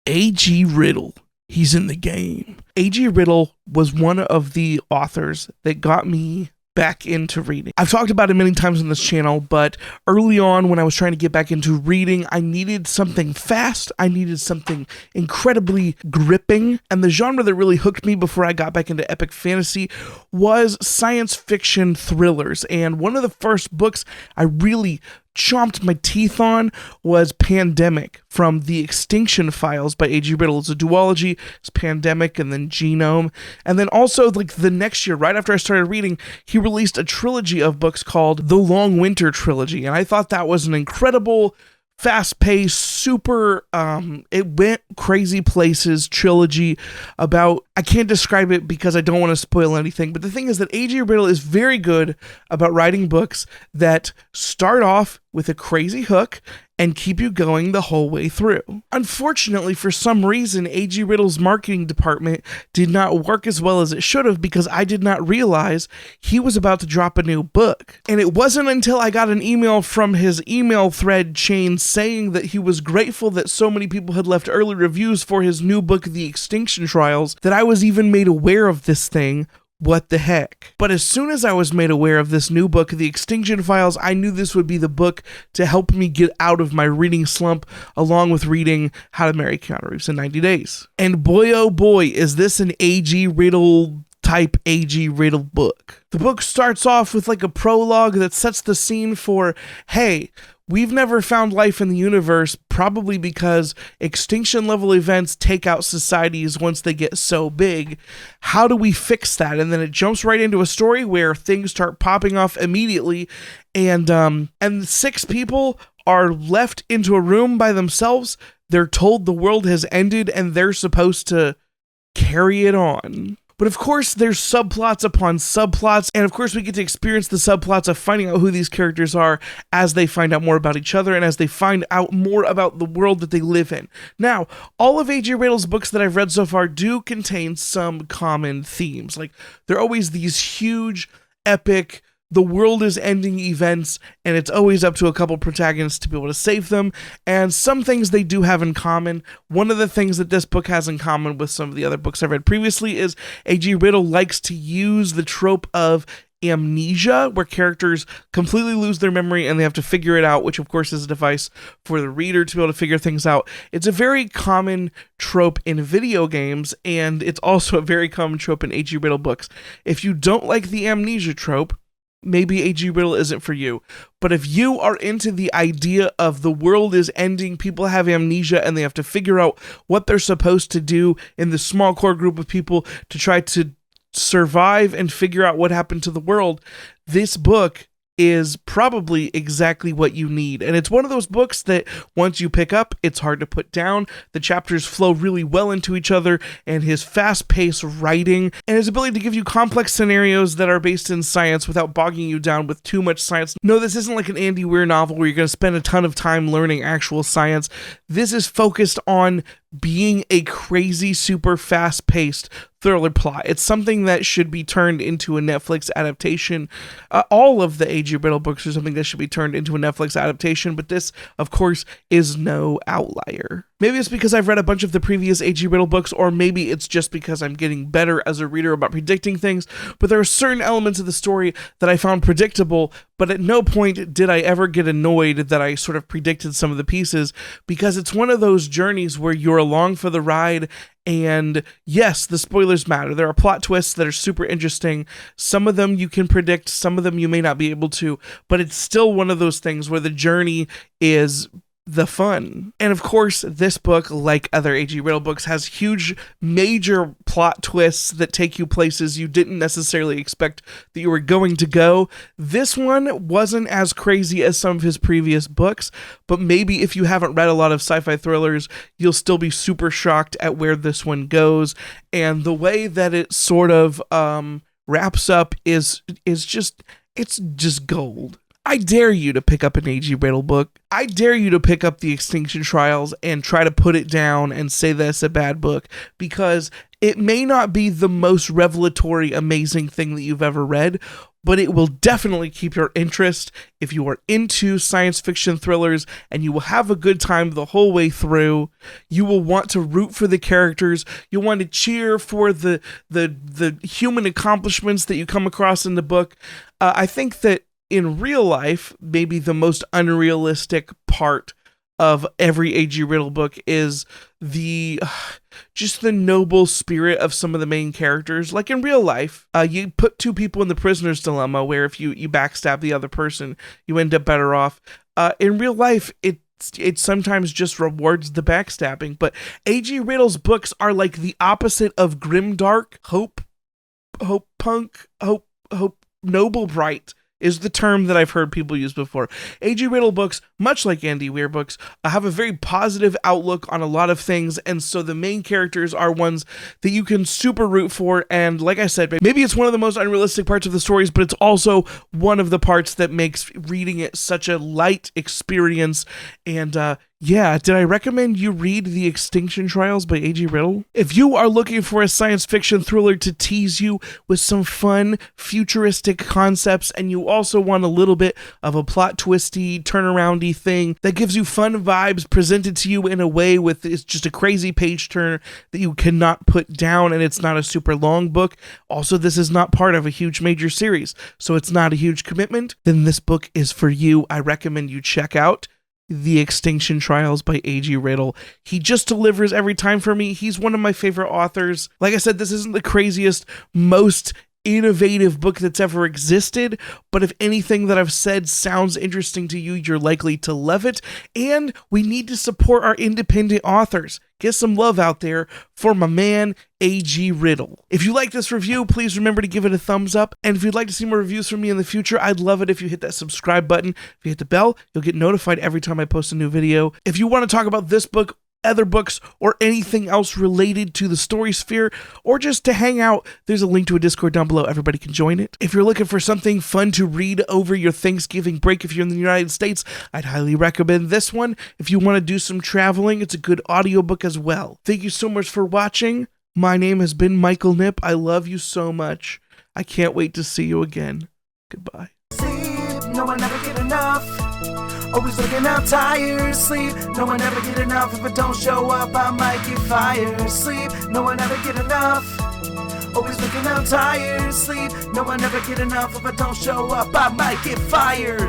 A.G. Riddle. He's in the game. A.G. Riddle was one of the authors that got me back into reading. I've talked about it many times on this channel, but early on when I was trying to get back into reading, I needed something fast. I needed something incredibly gripping. And the genre that really hooked me before I got back into epic fantasy was science fiction thrillers. And one of the first books I really chomped my teeth on was Pandemic from the Extinction Files by A.G. Riddle. It's a duology. It's Pandemic and then Genome. And then also, like, the next year, right after I started reading, he released a trilogy of books called The Long Winter Trilogy. And I thought that was an incredible, fast-paced, super, it went crazy places trilogy about, I can't describe it because I don't want to spoil anything, but the thing is that A.G. Riddle is very good about writing books that start off with a crazy hook and keep you going the whole way through. Unfortunately, for some reason, A.G. Riddle's marketing department did not work as well as it should have because I did not realize he was about to drop a new book. And it wasn't until I got an email from his email thread chain saying that he was grateful that so many people had left early reviews for his new book, The Extinction Trials, that I was even made aware of this thing. What the heck? But as soon as I was made aware of this new book, The Extinction Files, I knew this would be the book to help me get out of my reading slump, along with reading How to Marry Keanu Reeves in 90 Days. And boy, oh boy, is this an A.G. Riddle type A.G. Riddle book. The book starts off with like a prologue that sets the scene for, hey, we've never found life in the universe, probably because extinction level events take out societies once they get so big. How do we fix that? And then it jumps right into a story where things start popping off immediately, and 6 people are left into a room by themselves. They're told the world has ended and they're supposed to carry it on. But of course, there's subplots upon subplots, and of course we get to experience the subplots of finding out who these characters are as they find out more about each other and as they find out more about the world that they live in. Now, all of A.G. Riddle's books that I've read so far do contain some common themes. Like, they're always these huge, epic, the world is ending events, and it's always up to a couple protagonists to be able to save them, and some things they do have in common. One of the things that this book has in common with some of the other books I've read previously is A.G. Riddle likes to use the trope of amnesia, where characters completely lose their memory and they have to figure it out, which of course is a device for the reader to be able to figure things out. It's a very common trope in video games, and it's also a very common trope in A.G. Riddle books. If you don't like the amnesia trope, maybe A.G. Riddle isn't for you. But if you are into the idea of the world is ending, people have amnesia, and they have to figure out what they're supposed to do in the small core group of people to try to survive and figure out what happened to the world, this book is probably exactly what you need. And it's one of those books that once you pick up, it's hard to put down. The chapters flow really well into each other, and his fast-paced writing and his ability to give you complex scenarios that are based in science without bogging you down with too much science. No, this isn't like an Andy Weir novel where you're going to spend a ton of time learning actual science. This is focused on being a crazy, super fast-paced thriller plot. It's something that should be turned into a Netflix adaptation. All of the A.G. Riddle books are something that should be turned into a Netflix adaptation, but this, of course, is no outlier. Maybe it's because I've read a bunch of the previous A.G. Riddle books, or maybe it's just because I'm getting better as a reader about predicting things, but there are certain elements of the story that I found predictable, but at no point did I ever get annoyed that I sort of predicted some of the pieces, because it's one of those journeys where you're along for the ride, and yes, the spoilers matter. There are plot twists that are super interesting. Some of them you can predict, some of them you may not be able to, but it's still one of those things where the journey is the fun. And of course, this book, like other A.G. Riddle books, has huge, major plot twists that take you places you didn't necessarily expect that you were going to go. This one wasn't as crazy as some of his previous books, but maybe if you haven't read a lot of sci-fi thrillers, you'll still be super shocked at where this one goes. And the way that it sort of wraps up is just gold. I dare you to pick up an A.G. Riddle book. I dare you to pick up The Extinction Trials and try to put it down and say that's a bad book, because it may not be the most revelatory, amazing thing that you've ever read, but it will definitely keep your interest if you are into science fiction thrillers, and you will have a good time the whole way through. You will want to root for the characters. You'll want to cheer for the human accomplishments that you come across in the book. I think that in real life, maybe the most unrealistic part of every A.G. Riddle book is just the noble spirit of some of the main characters. Like in real life, you put two people in the prisoner's dilemma, where if you backstab the other person, you end up better off. In real life, it sometimes just rewards the backstabbing. But A.G. Riddle's books are like the opposite of grimdark. Hope noble bright is the term that I've heard people use before. A.G. Riddle books, much like Andy Weir books, have a very positive outlook on a lot of things, and so the main characters are ones that you can super root for, and like I said, maybe it's one of the most unrealistic parts of the stories, but it's also one of the parts that makes reading it such a light experience. And yeah, did I recommend you read The Extinction Trials by A.G. Riddle? If you are looking for a science fiction thriller to tease you with some fun, futuristic concepts, and you also want a little bit of a plot twisty, turnaroundy thing that gives you fun vibes presented to you in a way with it's just a crazy page turner that you cannot put down, and it's not a super long book. Also, this is not part of a huge major series, so it's not a huge commitment. Then this book is for you. I recommend you check out The Extinction Trials by A.G. Riddle. He just delivers every time for me. He's one of my favorite authors. Like I said, this isn't the craziest, most innovative book that's ever existed, but if anything that I've said sounds interesting to you, you're likely to love it. And we need to support our independent authors. Get some love out there for my man, A.G. Riddle. If you like this review, please remember to give it a thumbs up. And if you'd like to see more reviews from me in the future, I'd love it if you hit that subscribe button. If you hit the bell, you'll get notified every time I post a new video. If you want to talk about this book, other books, or anything else related to the story sphere, or just to hang out, there's a link to a Discord down below. Everybody can join it. If you're looking for something fun to read over your Thanksgiving break, if you're in the United States, I'd highly recommend this one. If you want to do some traveling, it's a good audiobook as well. Thank you so much for watching. My name has been Michael Knipp. I love you so much. I can't wait to see you again. Goodbye. Sleep, no one ever get enough. Always looking out tired. Sleep, no one ever get enough. If I don't show up, I might get fired. Sleep, no one ever get enough. Always looking out tired. Sleep, no one ever get enough. If I don't show up, I might get fired.